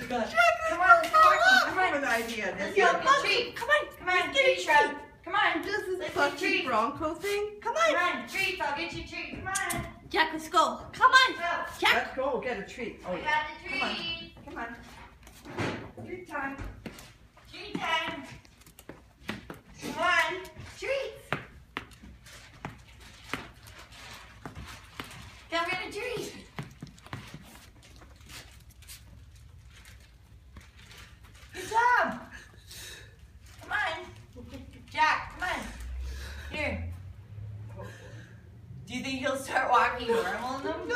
God. Come on, let's walk. Come I have on. an idea. Let's This go is get treat. Come on. Come on, Let's get a treat, treat. Rob. Come on. this is Let's Bucky get treat. Bronco thing. Come Come on. on, treats. I'll get you a treat. Come on. Jack, let's go. Come on. Go. Jack. Let's go get a treat. Oh I yeah. got the Come on. treat. Come on. Treat time. Treat time. Come on. Treats. Come get a treat. Good job. Come on. Jack, come on. Here. Do you think he'll start walking normal in them?